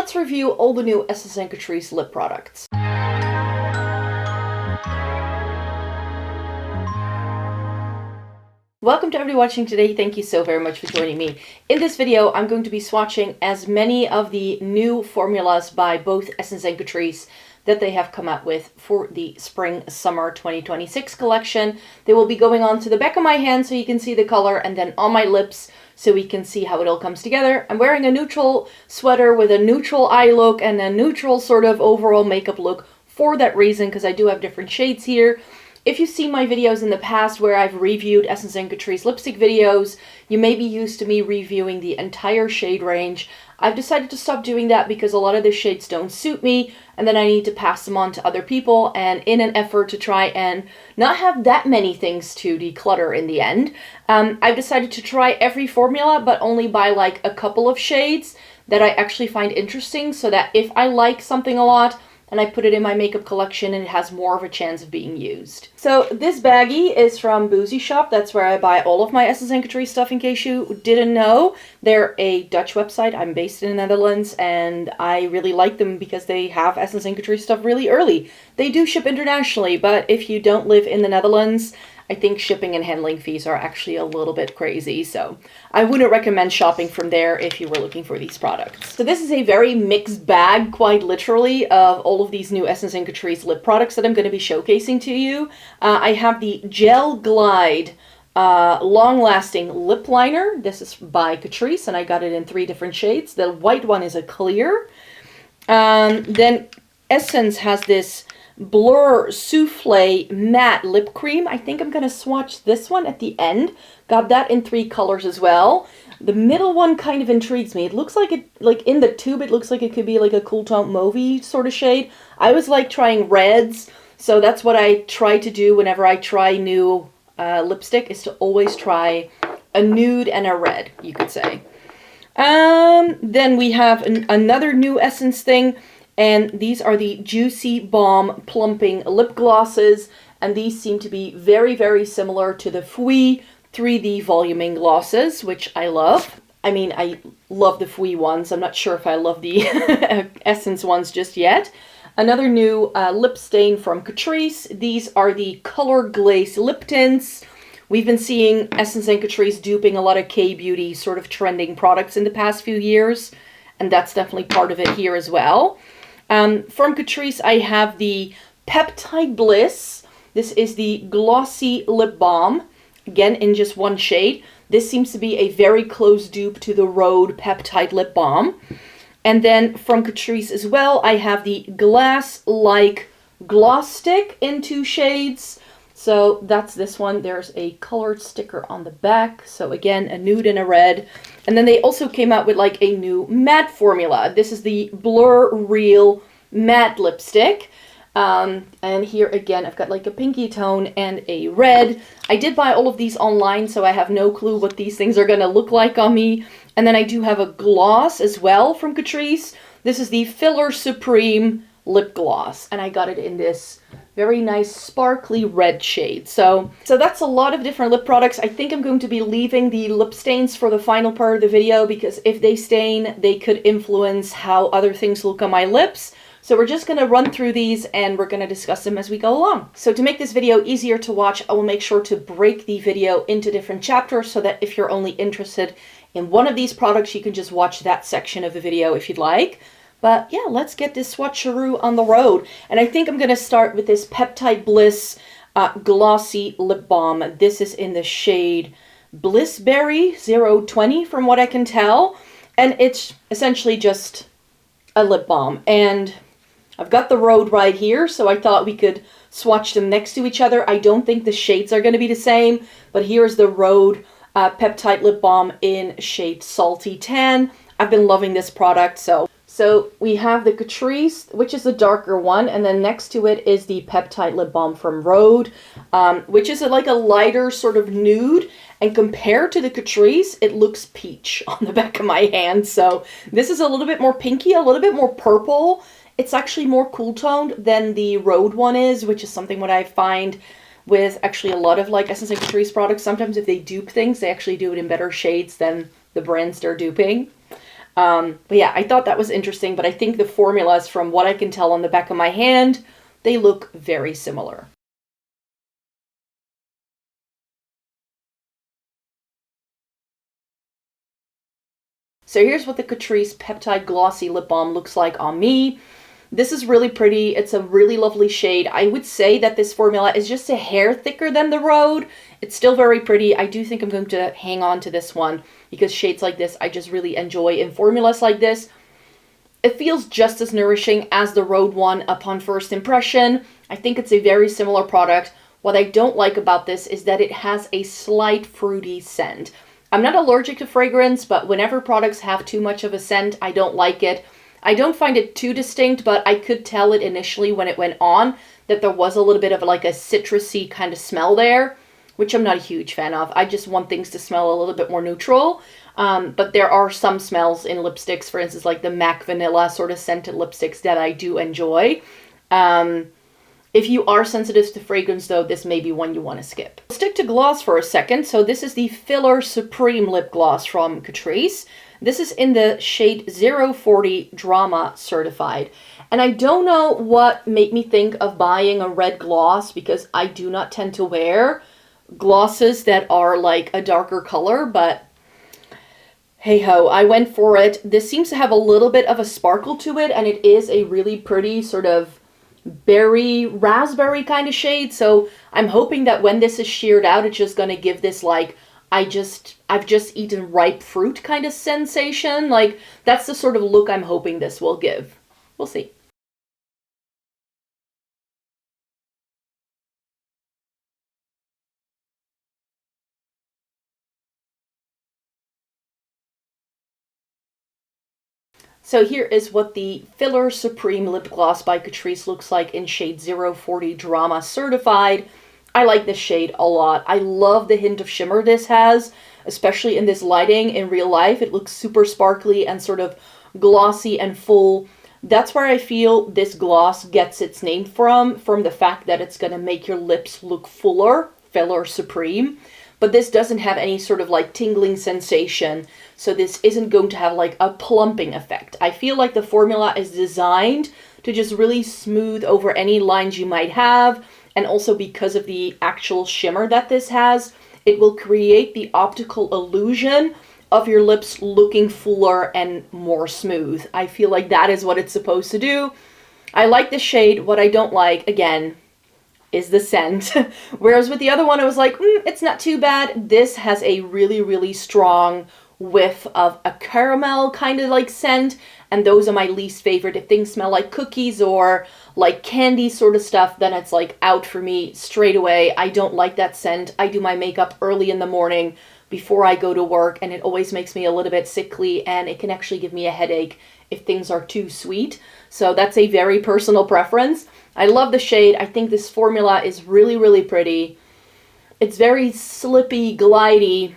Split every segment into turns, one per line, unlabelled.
let's review all the new Essence and Catrice lip products. Welcome to everybody watching today. Thank you so very much for joining me. In this video, I'm going to be swatching as many of the new formulas by both Essence and Catrice that they have come out with for the Spring-Summer 2026 collection. They will be going on to the back of my hand so you can see the color, and then on my lips so we can see how it all comes together. I'm wearing a neutral sweater with a neutral eye look and a neutral sort of overall makeup look for that reason, because I do have different shades here. If you've seen my videos in the past where I've reviewed Essence and Catrice lipstick videos, you may be used to me reviewing the entire shade range. I've decided to stop doing that because a lot of the shades don't suit me, and then I need to pass them on to other people, and in an effort to try and not have that many things to declutter in the end, I've decided to try every formula, but only buy like a couple of shades that I actually find interesting, so that if I like something a lot, and I put it in my makeup collection, and it has more of a chance of being used. So this baggie is from Boozy Shop. That's where I buy all of my Essence and Catrice stuff, in case you didn't know. They're a Dutch website. I'm based in the Netherlands, and I really like them because they have Essence and Catrice stuff really early. They do ship internationally, but if you don't live in the Netherlands, I think shipping and handling fees are actually a little bit crazy, so I wouldn't recommend shopping from there if you were looking for these products. So this is a very mixed bag, quite literally, of all of these new Essence and Catrice lip products that I'm going to be showcasing to you. I have the Gel Glide Long-Lasting Lip Liner. This is by Catrice, and I got it in 3 different shades. The white one is a clear. Then Essence has this Blur Soufflé Matte Lip Cream. I think I'm going to swatch this one at the end. Got that in 3 colors as well. The middle one kind of intrigues me. It looks like it, like in the tube, it looks like it could be like a cool tone mauvey sort of shade. I always like trying reds, so that's what I try to do whenever I try new lipstick, is to always try a nude and a red, you could say. Then we have another new Essence thing. And these are the Juicy Balm Plumping Lip Glosses. And these seem to be very, very similar to the Fui 3D Voluming Glosses, which I love. I mean, I love the Fui ones. I'm not sure if I love the Essence ones just yet. Another new lip stain from Catrice. These are the Color Glaze lip tints. We've been seeing Essence and Catrice duping a lot of K-beauty sort of trending products in the past few years. And that's definitely part of it here as well. From Catrice, I have the Peptide Bliss. This is the glossy lip balm, again in just 1 shade. This seems to be a very close dupe to the Rhode Peptide Lip Balm. And then from Catrice as well, I have the Glass-like Gloss Stick in 2 shades. So that's this one. There's a colored sticker on the back. So again, a nude and a red. And then they also came out with like a new matte formula. This is the Blur-Real Matte lipstick. And here again, I've got like a pinky tone and a red. I did buy all of these online, so I have no clue what these things are going to look like on me. And then I do have a gloss as well from Catrice. This is the Filler Supreme lip gloss, and I got it in this very nice sparkly red shade. So that's a lot of different lip products. I think I'm going to be leaving the lip stains for the final part of the video, because if they stain, they could influence how other things look on my lips. So we're just going to run through these, and we're going to discuss them as we go along. So to make this video easier to watch, I will make sure to break the video into different chapters, so that if you're only interested in one of these products, you can just watch that section of the video if you'd like. But yeah, let's get this swatcheroo on the road. And I think I'm going to start with this Peptide Bliss Glossy Lip Balm. This is in the shade Blissberry 020 from what I can tell. And it's essentially just a lip balm. And I've got the Rhode right here, so I thought we could swatch them next to each other. I don't think the shades are going to be the same, but here's the Rhode Peptide Lip Balm in shade Salty Tan. I've been loving this product, so we have the Catrice, which is the darker one, and then next to it is the Peptide Lip Balm from Rhode, which is like a lighter sort of nude, and compared to the Catrice, it looks peach on the back of my hand. So this is a little bit more pinky, a little bit more purple. It's actually more cool toned than the Rhode one is, which is something what I find with actually a lot of like Essence and Catrice products. Sometimes if they dupe things, they actually do it in better shades than the brands they're duping. But yeah, I thought that was interesting, but I think the formulas, from what I can tell on the back of my hand, they look very similar. So here's what the Catrice Peptide Glossy Lip Balm looks like on me. This is really pretty. It's a really lovely shade. I would say that this formula is just a hair thicker than the Rhode. It's still very pretty. I do think I'm going to hang on to this one because shades like this I just really enjoy. In formulas like this, it feels just as nourishing as the Rhode one upon first impression. I think it's a very similar product. What I don't like about this is that it has a slight fruity scent. I'm not allergic to fragrance, but whenever products have too much of a scent, I don't like it. I don't find it too distinct, but I could tell it initially when it went on that there was a little bit of like a citrusy kind of smell there, which I'm not a huge fan of. I just want things to smell a little bit more neutral. But there are some smells in lipsticks, for instance, like the MAC Vanilla sort of scented lipsticks that I do enjoy. If you are sensitive to fragrance, though, this may be one you want to skip. We'll stick to gloss for a second. So this is the Filler Supreme lip gloss from Catrice. This is in the shade 040 Drama Certified. And I don't know what made me think of buying a red gloss, because I do not tend to wear glosses that are like a darker color, but hey ho, I went for it. This seems to have a little bit of a sparkle to it, and it is a really pretty sort of berry, raspberry kind of shade. So I'm hoping that when this is sheared out, it's just going to give this like, I've just eaten ripe fruit kind of sensation. Like, that's the sort of look I'm hoping this will give. We'll see. So here is what the Filler Supreme Lip Gloss by Catrice looks like in shade 040 Drama Certified. I like this shade a lot. I love the hint of shimmer this has, especially in this lighting. In real life, it looks super sparkly and sort of glossy and full. That's where I feel this gloss gets its name from the fact that it's going to make your lips look fuller, Filler Supreme. But this doesn't have any sort of like tingling sensation, so this isn't going to have like a plumping effect. I feel like the formula is designed to just really smooth over any lines you might have, and also because of the actual shimmer that this has, it will create the optical illusion of your lips looking fuller and more smooth. I feel like that is what it's supposed to do. I like the shade. What I don't like, again, is the scent. Whereas with the other one, I was like, it's not too bad. This has a really, really strong whiff of a caramel kind of like scent, and those are my least favorite. If things smell like cookies or like candy sort of stuff, then it's like out for me straight away. I don't like that scent. I do my makeup early in the morning before I go to work, and it always makes me a little bit sickly, and it can actually give me a headache if things are too sweet. So that's a very personal preference. I love the shade. I think this formula is really, really pretty. It's very slippy, glidey.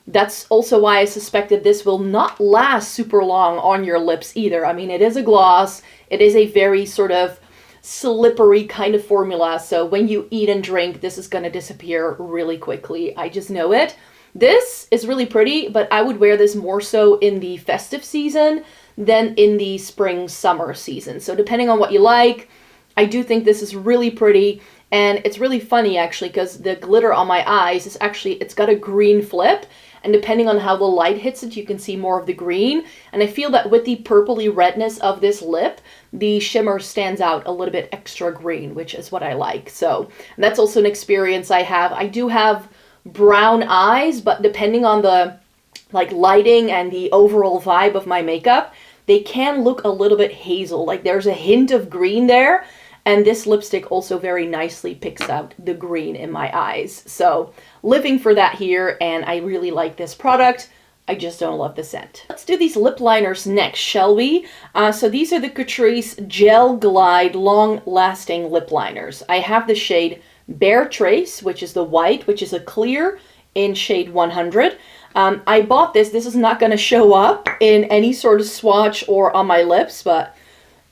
That's also why I suspected this will not last super long on your lips either. I mean, it is a gloss. It is a very sort of slippery kind of formula. So when you eat and drink, this is going to disappear really quickly. I just know it. This is really pretty, but I would wear this more so in the festive season than in the spring-summer season. So depending on what you like, I do think this is really pretty. And it's really funny, actually, because the glitter on my eyes is actually, it's got a green flip. And depending on how the light hits it, you can see more of the green. And I feel that with the purpley redness of this lip, the shimmer stands out a little bit extra green, which is what I like. So that's also an experience I have. I do have brown eyes, but depending on the like lighting and the overall vibe of my makeup, they can look a little bit hazel. Like there's a hint of green there. And this lipstick also very nicely picks out the green in my eyes. So living for that here, and I really like this product. I just don't love the scent. Let's do these lip liners next, shall we? So these are the Catrice Gel Glide Long-Lasting Lip Liners. I have the shade Bare Trace, which is the white, which is a clear in shade 100. I bought this. This is not going to show up in any sort of swatch or on my lips, but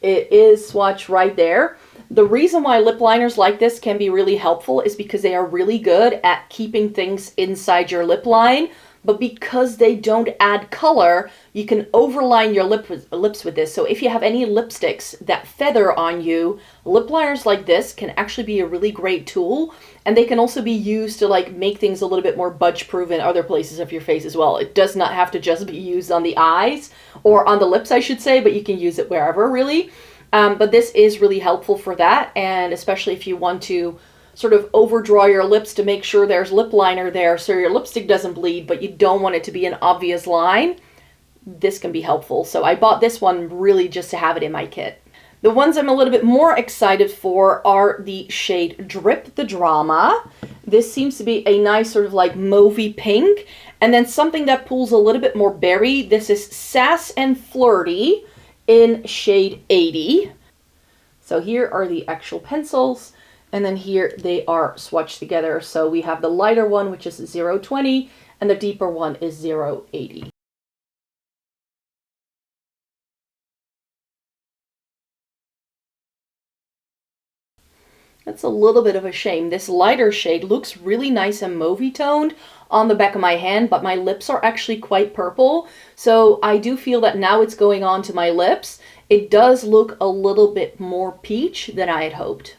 it is swatched right there. The reason why lip liners like this can be really helpful is because they are really good at keeping things inside your lip line. but because they don't add color, you can overline your lips with this. So if you have any lipsticks that feather on you, lip liners like this can actually be a really great tool, and they can also be used to like make things a little bit more budge proof in other places of your face as well. It does not have to just be used on the eyes, or on the lips I should say, but you can use it wherever really. But this is really helpful for that, and especially if you want to sort of overdraw your lips to make sure there's lip liner there so your lipstick doesn't bleed, but you don't want it to be an obvious line, this can be helpful. So I bought this one really just to have it in my kit. The ones I'm a little bit more excited for are the shade Drip the Drama. This seems to be a nice sort of like mauvey pink, and then something that pulls a little bit more berry. This is Sass and Flirty in shade 80. So here are the actual pencils. And then here they are swatched together. So we have the lighter one, which is 020, and the deeper one is 080. That's a little bit of a shame. This lighter shade looks really nice and mauvey toned on the back of my hand, but my lips are actually quite purple. So I do feel that now it's going on to my lips. It does look a little bit more peach than I had hoped.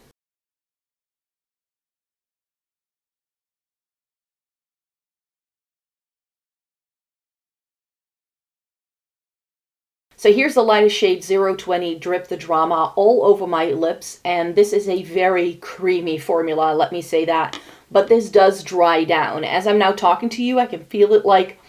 So here's the lightest shade 020 Drip the Drama all over my lips, and this is a very creamy formula, let me say that. But this does dry down. As I'm now talking to you, I can feel it like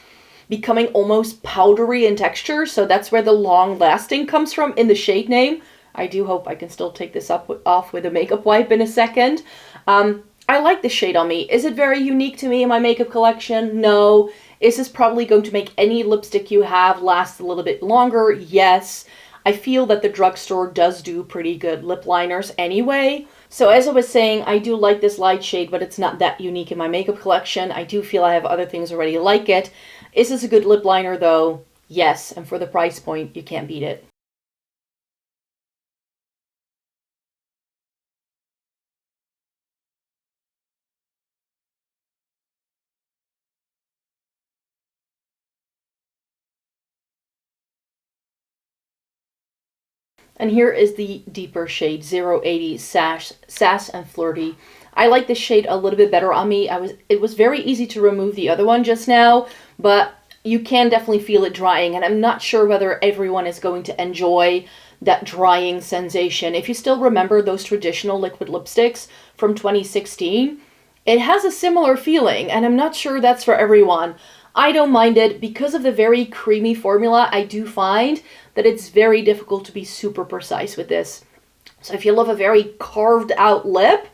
becoming almost powdery in texture, so that's where the long lasting comes from in the shade name. I do hope I can still take this off with a makeup wipe in a second. I like this shade on me. Is it very unique to me in my makeup collection? No. Is this probably going to make any lipstick you have last a little bit longer? Yes. I feel that the drugstore does do pretty good lip liners anyway. So as I was saying, I do like this light shade, but it's not that unique in my makeup collection. I do feel I have other things already like it. Is this a good lip liner though? Yes. And for the price point, you can't beat it. And here is the deeper shade 080 Sass and Flirty. I like this shade a little bit better on me. It was very easy to remove the other one just now, but you can definitely feel it drying, and I'm not sure whether everyone is going to enjoy that drying sensation. If you still remember those traditional liquid lipsticks from 2016, it has a similar feeling, and I'm not sure that's for everyone. I don't mind it. Because of the very creamy formula, I do find that it's very difficult to be super precise with this. So if you love a very carved out lip,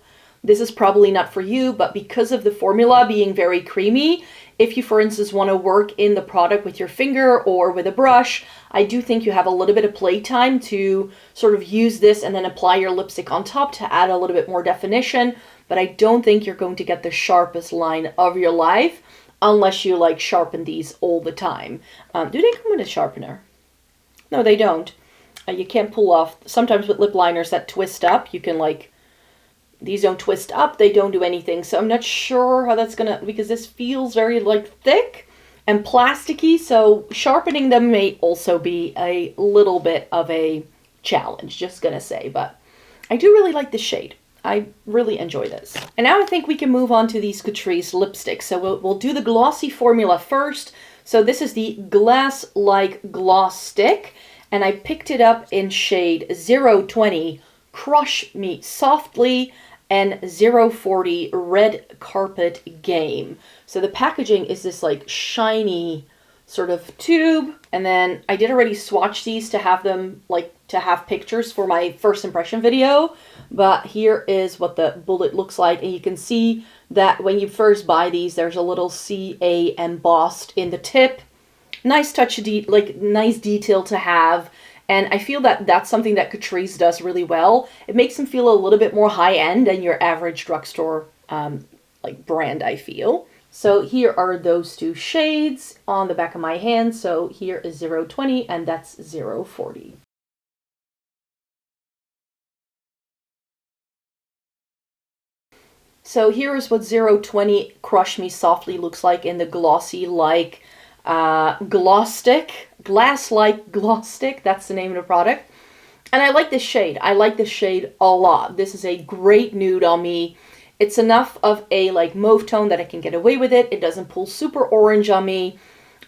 this is probably not for you, but because of the formula being very creamy, if you, for instance, want to work in the product with your finger or with a brush, I do think you have a little bit of playtime to sort of use this and then apply your lipstick on top to add a little bit more definition, but I don't think you're going to get the sharpest line of your life unless you like sharpen these all the time. Do they come with a sharpener? No, they don't. You can't pull off. Sometimes with lip liners that twist up, you can like, these don't twist up, they don't do anything. So I'm not sure how that's gonna, because this feels very like thick and plasticky, so sharpening them may also be a little bit of a challenge, just gonna say, but I do really like this shade. I really enjoy this. And now I think we can move on to these Catrice lipsticks. So we'll do the glossy formula first. So this is the glass-like gloss stick, and I picked it up in shade 020 Crush Me Softly and 040 Red Carpet Game. So the packaging is this like shiny sort of tube, and then I did already swatch these to have them like to have pictures for my first impression video, but here is what the bullet looks like, and you can see that when you first buy these there's a little CA embossed in the tip. Nice touch of nice detail to have, and I feel that that's something that Catrice does really well. It makes them feel a little bit more high-end than your average drugstore like brand, I feel. So here are those two shades on the back of my hand. So here is 020 and that's 040. So here is what 020 Crush Me Softly looks like in the glossy like gloss stick. Glass-like gloss stick, that's the name of the product. And I like this shade. I like this shade a lot. This is a great nude on me. It's enough of a like mauve tone that I can get away with it. It doesn't pull super orange on me.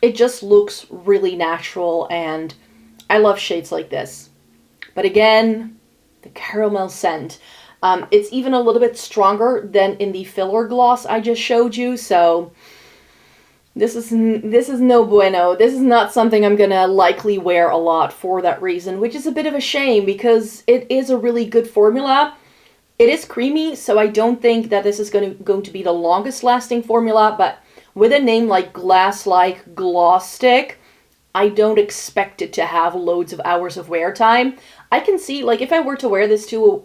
It just looks really natural, and I love shades like this. But again, the caramel scent. It's even a little bit stronger than in the filler gloss I just showed you, so this is no bueno. This is not something I'm gonna likely wear a lot for that reason, which is a bit of a shame because it is a really good formula. It is creamy, so I don't think that this is going to be the longest lasting formula, but with a name like Glass-like Gloss Stick, I don't expect it to have loads of hours of wear time. I can see, like, if I were to wear this to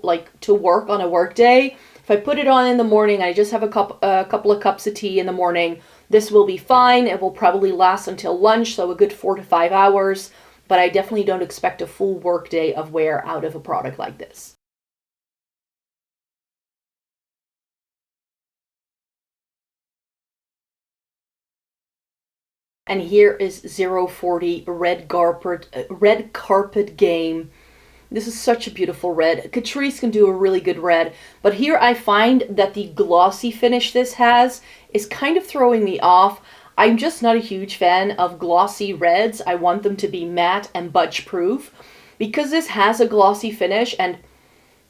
work on a work day, if I put it on in the morning, I just have a couple of cups of tea in the morning, this will be fine. It will probably last until lunch, so a good 4 to 5 hours, but I definitely don't expect a full work day of wear out of a product like this. And here is 040 Red Carpet Game. This is such a beautiful red. Catrice can do a really good red, but here I find that the glossy finish this has is kind of throwing me off. I'm just not a huge fan of glossy reds. I want them to be matte and budge proof. Because this has a glossy finish and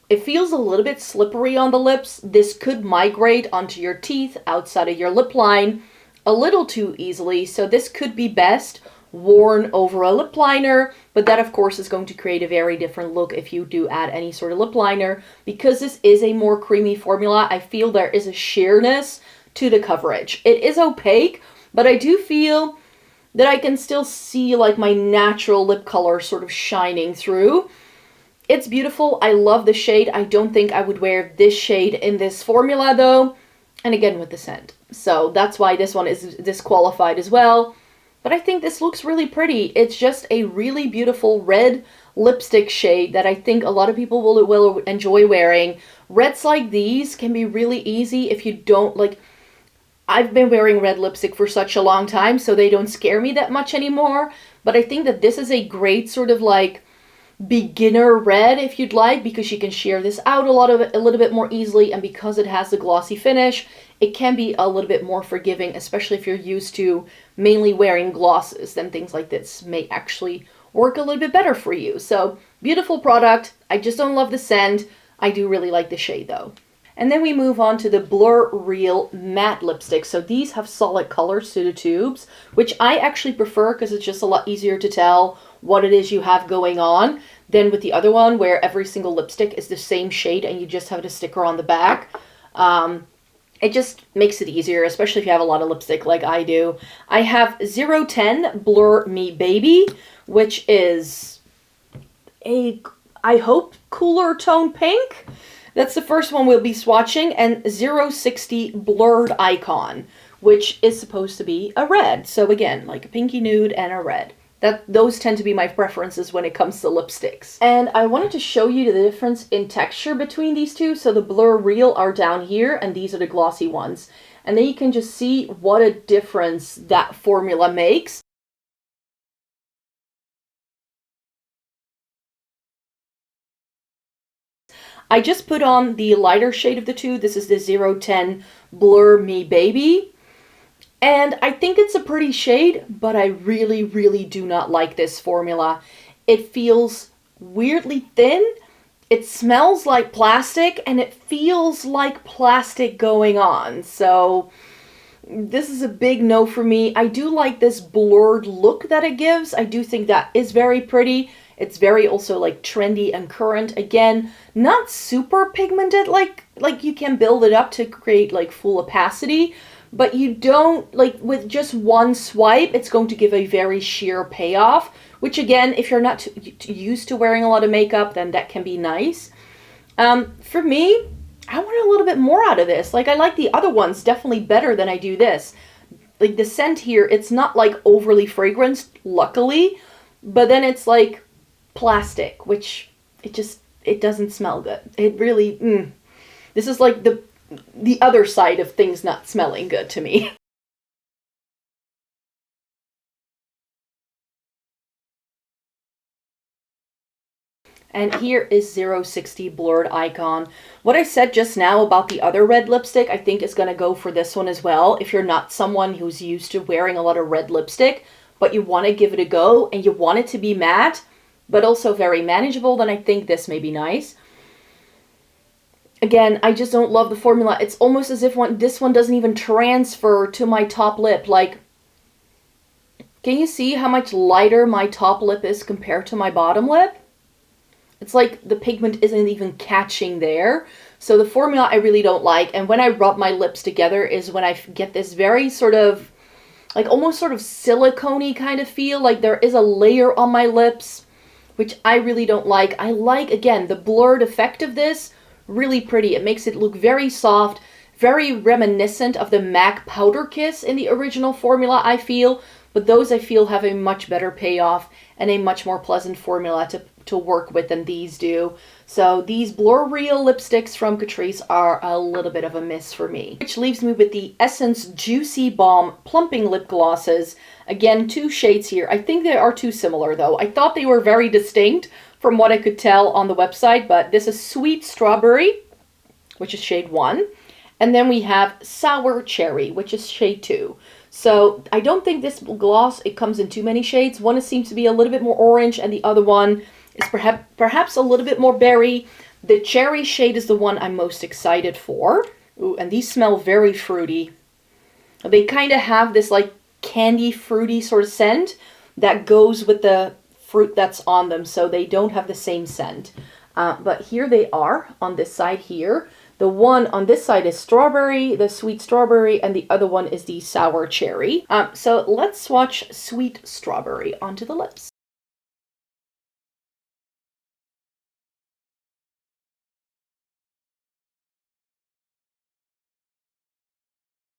it feels a little bit slippery on the lips, this could migrate onto your teeth outside of your lip line a little too easily, so this could be best worn over a lip liner, but that of course is going to create a very different look if you do add any sort of lip liner. Because this is a more creamy formula, I feel there is a sheerness to the coverage. It is opaque, but I do feel that I can still see like my natural lip color sort of shining through. It's beautiful. I love the shade. I don't think I would wear this shade in this formula though, and again with the scent. So that's why this one is disqualified as well. But I think this looks really pretty. It's just a really beautiful red lipstick shade that I think a lot of people will enjoy wearing. Reds like these can be really easy if you don't like... I've been wearing red lipstick for such a long time, so they don't scare me that much anymore. But I think that this is a great sort of like beginner red, if you'd like, because you can sheer this out a little bit more easily, and because it has the glossy finish, it can be a little bit more forgiving, especially if you're used to mainly wearing glosses. Then things like this may actually work a little bit better for you. So beautiful product. I just don't love the scent. I do really like the shade though. And then we move on to the Blur-Real Matte lipstick. So these have solid colors to the tubes, which I actually prefer because it's just a lot easier to tell what it is you have going on than with the other one where every single lipstick is the same shade and you just have the sticker on the back. It just makes it easier, especially if you have a lot of lipstick like I do. I have 010 Blur Me Baby, which is a, I hope, cooler tone pink. That's the first one we'll be swatching, and 060 Blurred Icon, which is supposed to be a red. So again, like a pinky nude and a red. Those tend to be my preferences when it comes to lipsticks. And I wanted to show you the difference in texture between these two. So the Blur-Real are down here, and these are the glossy ones. And then you can just see what a difference that formula makes. I just put on the lighter shade of the two. This is the 010 Blur Me Baby. And I think it's a pretty shade, but I really, really do not like this formula. It feels weirdly thin. It smells like plastic, and it feels like plastic going on. So this is a big no for me. I do like this blurred look that it gives. I do think that is very pretty. It's very also like trendy and current. Again, not super pigmented like you can build it up to create like full opacity. But you don't, like, with just one swipe, it's going to give a very sheer payoff, which again, if you're not used to wearing a lot of makeup, then that can be nice. For me, I want a little bit more out of this. Like, I like the other ones definitely better than I do this. Like, the scent here, it's not, like, overly fragranced, luckily, but then it's, like, plastic, which it doesn't smell good. It really, This is like the other side of things not smelling good to me. And here is 060 Blurred Icon. What I said just now about the other red lipstick, I think is going to go for this one as well. If you're not someone who's used to wearing a lot of red lipstick, but you want to give it a go and you want it to be matte, but also very manageable, then I think this may be nice. Again, I just don't love the formula. It's almost as if this one doesn't even transfer to my top lip. Like, can you see how much lighter my top lip is compared to my bottom lip? It's like the pigment isn't even catching there. So the formula I really don't like. And when I rub my lips together is when I get this very sort of, like almost sort of silicone-y kind of feel. Like there is a layer on my lips, which I really don't like. I like, again, the blurred effect of this. Really pretty. It makes it look very soft, very reminiscent of the MAC Powder Kiss in the original formula, I feel. But those, I feel, have a much better payoff and a much more pleasant formula to work with than these do. So these Blur-Real lipsticks from Catrice are a little bit of a miss for me. Which leaves me with the Essence Juicy Balm Plumping Lip Glosses. Again, 2 shades here. I think they are too similar, though. I thought they were very distinct from what I could tell on the website, but this is Sweet Strawberry, which is shade 1. And then we have Sour Cherry, which is shade 2. So I don't think this gloss, it comes in too many shades. One seems to be a little bit more orange and the other one is perhaps a little bit more berry. The cherry shade is the one I'm most excited for. Ooh, and these smell very fruity. They kind of have this like candy fruity sort of scent that goes with the fruit that's on them, so they don't have the same scent. But here they are on this side here. The one on this side is strawberry, the sweet strawberry, and the other one is the sour cherry. So let's swatch sweet strawberry onto the lips.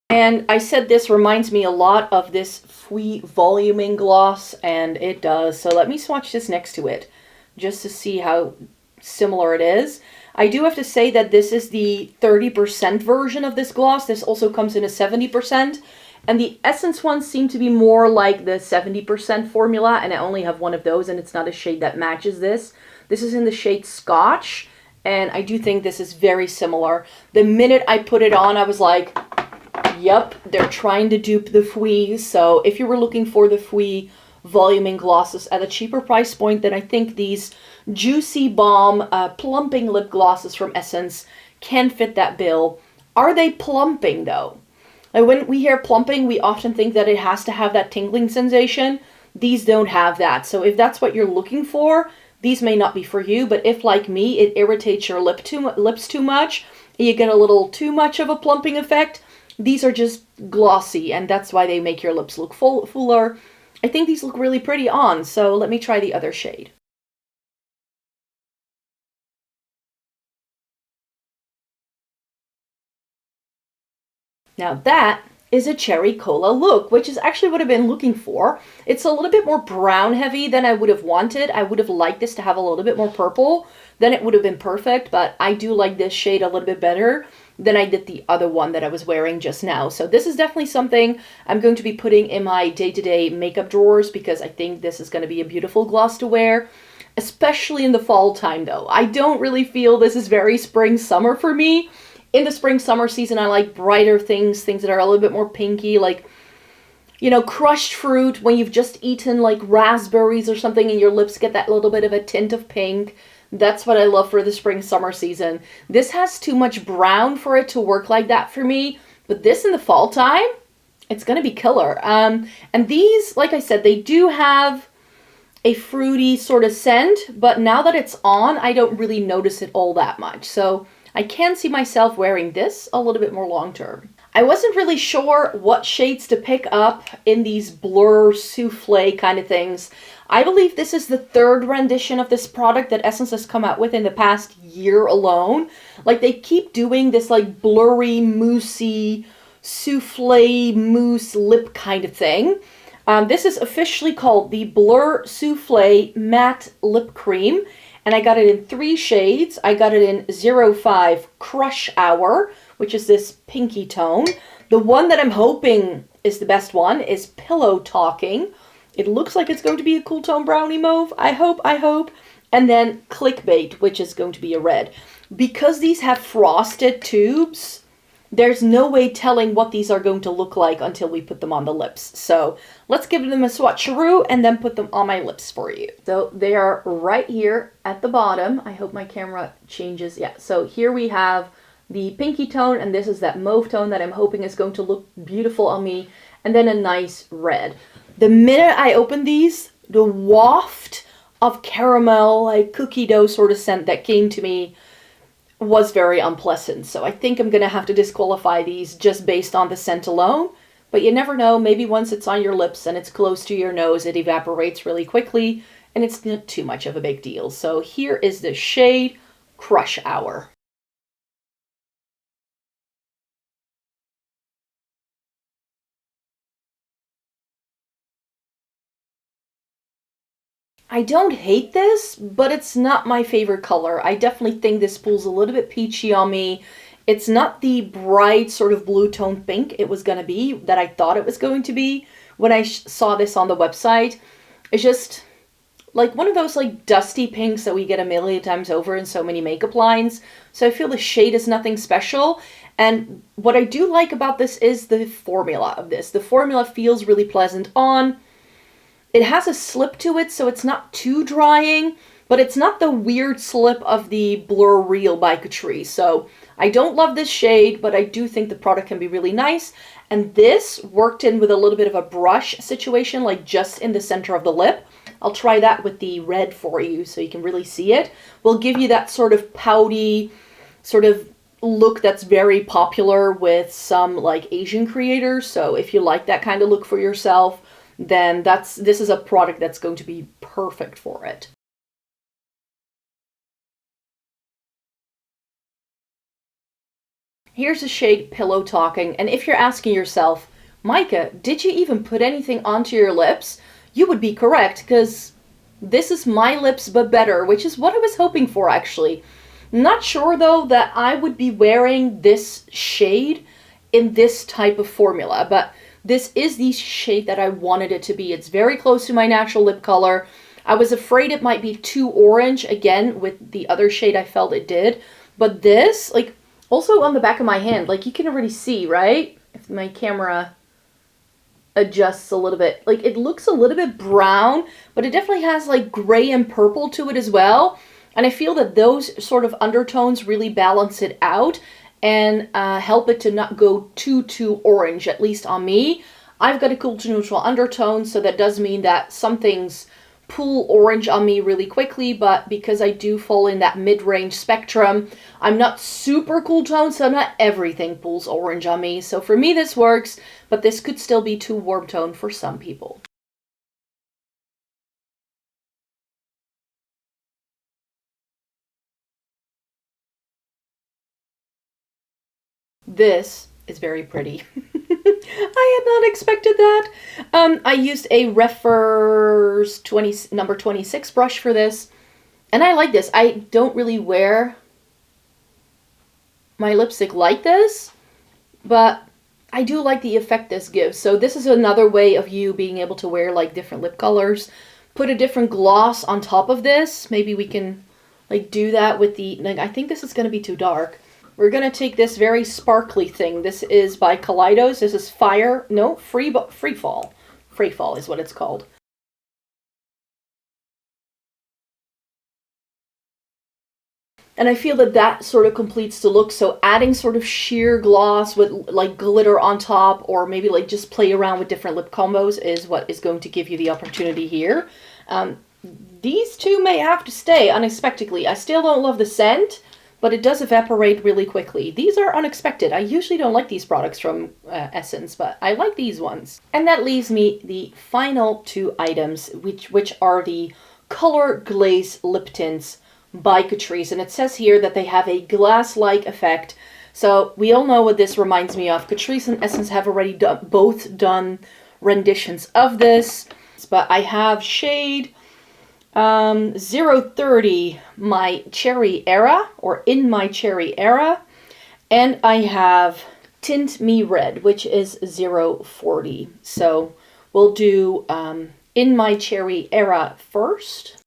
And I said this reminds me a lot of this Fui voluming gloss, and it does. So let me swatch this next to it just to see how similar it is. I do have to say that this is the 30% version of this gloss. This also comes in a 70%. And the Essence ones seem to be more like the 70% formula, and I only have one of those, and it's not a shade that matches this. This is in the shade Scotch, and I do think this is very similar. The minute I put it on, I was like, yep, they're trying to dupe the Fui. So if you were looking for the Fui voluming glosses at a cheaper price point, then I think these Juicy Balm plumping lip glosses from Essence can fit that bill. Are they plumping though? Like when we hear plumping, we often think that it has to have that tingling sensation. These don't have that. So if that's what you're looking for, these may not be for you. But if, like me, it irritates your lips too much, and you get a little too much of a plumping effect, these are just glossy, and that's why they make your lips look fuller. I think these look really pretty on, so let me try the other shade. Now that is a cherry cola look, which is actually what I've been looking for. It's a little bit more brown heavy than I would have wanted. I would have liked this to have a little bit more purple. Then it would have been perfect, but I do like this shade a little bit better than I did the other one that I was wearing just now. So this is definitely something I'm going to be putting in my day-to-day makeup drawers because I think this is going to be a beautiful gloss to wear, especially in the fall time though. I don't really feel this is very spring-summer for me. In the spring-summer season, I like brighter things that are a little bit more pinky, like, you know, crushed fruit when you've just eaten like raspberries or something and your lips get that little bit of a tint of pink. That's what I love for the spring-summer season. This has too much brown for it to work like that for me, but this in the fall time, it's going to be killer. And these, like I said, they do have a fruity sort of scent, but now that it's on, I don't really notice it all that much. So I can see myself wearing this a little bit more long-term. I wasn't really sure what shades to pick up in these blur souffle kind of things. I believe this is the 3rd rendition of this product that Essence has come out with in the past year alone. Like they keep doing this like blurry, moussey, souffle mousse lip kind of thing. This is officially called the Blur Soufflé Matte Lip Cream. And I got it in 3 shades. I got it in 05 Crush Hour, which is this pinky tone. The one that I'm hoping is the best one is Pillow Talking. It looks like it's going to be a cool tone brownie mauve. I hope. And then Clickbait, which is going to be a red. Because these have frosted tubes, there's no way telling what these are going to look like until we put them on the lips. So let's give them a swatcheroo and then put them on my lips for you. So they are right here at the bottom. I hope my camera changes. Yeah, so here we have the pinky tone, and this is that mauve tone that I'm hoping is going to look beautiful on me, and then a nice red. The minute I opened these, the waft of caramel, like cookie dough sort of scent that came to me was very unpleasant. So I think I'm going to have to disqualify these just based on the scent alone. But you never know, maybe once it's on your lips and it's close to your nose, it evaporates really quickly and it's not too much of a big deal. So here is the shade Crush Hour. I don't hate this, but it's not my favorite color. I definitely think this pulls a little bit peachy on me. It's not the bright sort of blue tone pink it was going to be that I thought it was going to be when I saw this on the website. It's just like one of those like dusty pinks that we get a million times over in so many makeup lines. So I feel the shade is nothing special. And what I do like about this is the formula of this. The formula feels really pleasant on. It has a slip to it, so it's not too drying, but it's not the weird slip of the Blur-Real by Catrice. So I don't love this shade, but I do think the product can be really nice. And this worked in with a little bit of a brush situation, like just in the center of the lip. I'll try that with the red for you so you can really see it. We'll give you that sort of pouty sort of look that's very popular with some like Asian creators. So if you like that kind of look for yourself, then this is a product that's going to be perfect for it. Here's the shade Pillow Talking, and if you're asking yourself, Micah, did you even put anything onto your lips? You would be correct, because this is my lips but better, which is what I was hoping for actually. Not sure though that I would be wearing this shade in this type of formula, but this is the shade that I wanted it to be. It's very close to my natural lip color. I was afraid it might be too orange, again, with the other shade I felt it did. But this, like, also on the back of my hand, like, you can already see, right? If my camera adjusts a little bit. Like, it looks a little bit brown, but it definitely has, like, gray and purple to it as well. And I feel that those sort of undertones really balance it out and help it to not go too orange, at least on me. I've got a cool to neutral undertone, so that does mean that some things pull orange on me really quickly, but because I do fall in that mid-range spectrum, I'm not super cool tone, so not everything pulls orange on me. So for me this works, but this could still be too warm tone for some people. This is very pretty. I had not expected that. I used a Refers number 26 brush for this, and I like this. I don't really wear my lipstick like this, but I do like the effect this gives. So this is another way of you being able to wear like different lip colors. Put a different gloss on top of this. Maybe we can like do that with the, like, I think this is going to be too dark. We're going to take this very sparkly thing. This is by Kaleidos. This is Free Fall. Free Fall is what it's called. And I feel that that sort of completes the look. So adding sort of sheer gloss with like glitter on top, or maybe like just play around with different lip combos is what is going to give you the opportunity here. These two may have to stay unexpectedly. I still don't love the scent, but it does evaporate really quickly. These are unexpected. I usually don't like these products from Essence, but I like these ones. And that leaves me the final 2 items, which are the Color Glaze lip tints by Catrice. And it says here that they have a glass-like effect. So we all know what this reminds me of. Catrice and Essence have already both done renditions of this. But I have shade 030 My Cherry Era, or In My Cherry Era, and I have Tint Me Red, which is 040. So we'll do In My Cherry Era first.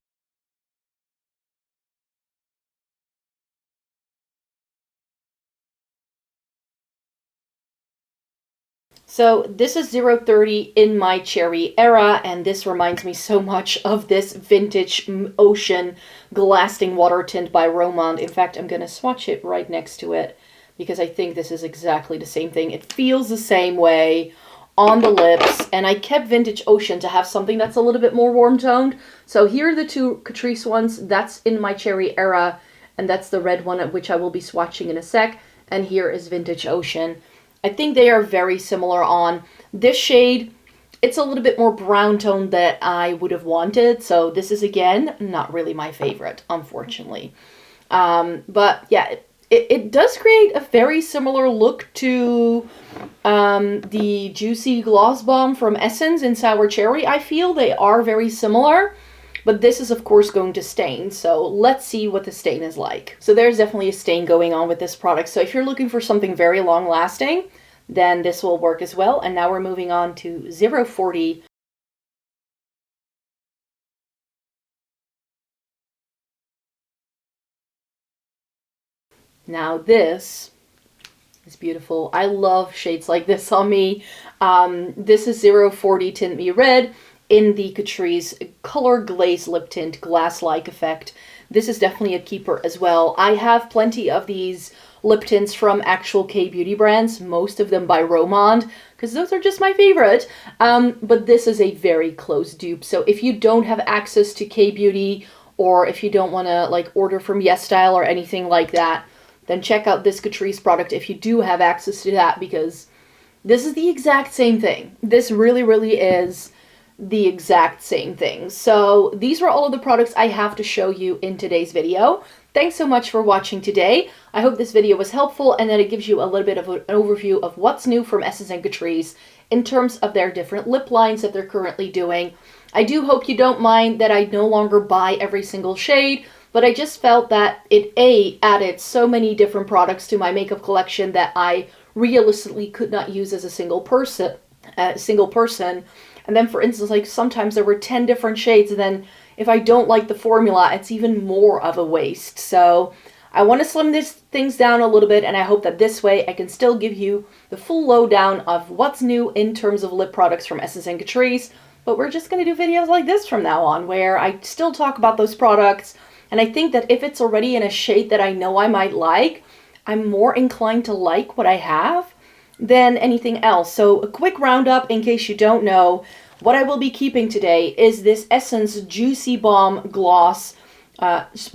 So this is 030 In My Cherry Era, and this reminds me so much of this vintage ocean glasting water tint by Romand. In fact, I'm going to swatch it right next to it because I think this is exactly the same thing. It feels the same way on the lips, and I kept Vintage Ocean to have something that's a little bit more warm toned. So here are the two Catrice ones. That's In My Cherry Era, and that's the red one, which I will be swatching in a sec. And here is Vintage Ocean. I think they are very similar on this shade. It's a little bit more brown tone that I would have wanted. So this is, again, not really my favorite, unfortunately. But yeah, it does create a very similar look to the Juicy Gloss Bomb from Essence in Sour Cherry. I feel they are very similar. But this is, of course, going to stain, so let's see what the stain is like. So there's definitely a stain going on with this product. So if you're looking for something very long-lasting, then this will work as well. And now we're moving on to 040. Now this is beautiful. I love shades like this on me. This is 040 Tint Me Red in the Catrice Color Glaze Lip Tint Glass-like effect. This is definitely a keeper as well. I have plenty of these lip tints from actual K-beauty brands, most of them by Romand, because those are just my favorite. But this is a very close dupe. So if you don't have access to K-beauty, or if you don't want to like order from YESSTYLE or anything like that, then check out this Catrice product if you do have access to that, because this is the exact same thing. This really, really is the exact same thing. So these were all of the products I have to show you in today's video. Thanks so much for watching today. I hope this video was helpful and that it gives you a little bit of an overview of what's new from Essence and Catrice in terms of their different lip lines that they're currently doing. I do hope you don't mind that I no longer buy every single shade, but I just felt that it added so many different products to my makeup collection that I realistically could not use as a single person. And then, for instance, like sometimes there were 10 different shades, and then if I don't like the formula, it's even more of a waste. So I want to slim things down a little bit, and I hope that this way I can still give you the full lowdown of what's new in terms of lip products from Essence and Catrice. But we're just going to do videos like this from now on, where I still talk about those products. And I think that if it's already in a shade that I know I might like, I'm more inclined to like what I have than anything else. So a quick roundup in case you don't know. What I will be keeping today is this Essence Juicy Balm Gloss,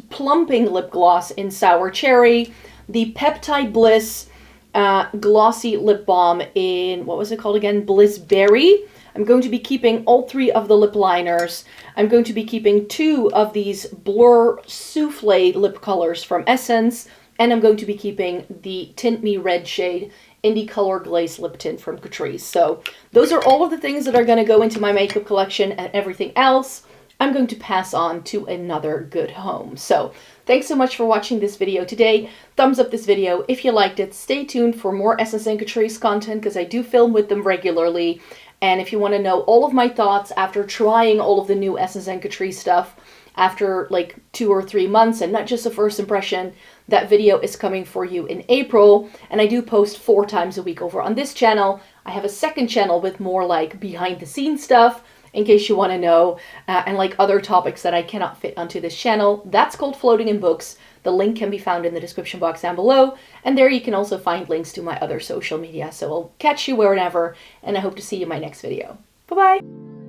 Plumping Lip Gloss in Sour Cherry, the Peptide Bliss Glossy Lip Balm in, what was it called again? Bliss Berry. I'm going to be keeping all three of the lip liners. I'm going to be keeping two of these Blur Soufflé lip colors from Essence, and I'm going to be keeping the Tint Me Red shade in the Color Glaze lip tint from Catrice. So those are all of the things that are going to go into my makeup collection, and everything else I'm going to pass on to another good home. So thanks so much for watching this video today. Thumbs up this video if you liked it. Stay tuned for more Essence and Catrice content, because I do film with them regularly. And if you want to know all of my thoughts after trying all of the new Essence and Catrice stuff after like 2 or 3 months, and not just a first impression, that video is coming for you in April. And I do post 4 times a week over on this channel. I have a second channel with more like behind the scenes stuff, in case you want to know, and like other topics that I cannot fit onto this channel. That's called Floating in Books. The link can be found in the description box down below, and there you can also find links to my other social media. So I'll catch you wherever, and I hope to see you in my next video. Bye-bye!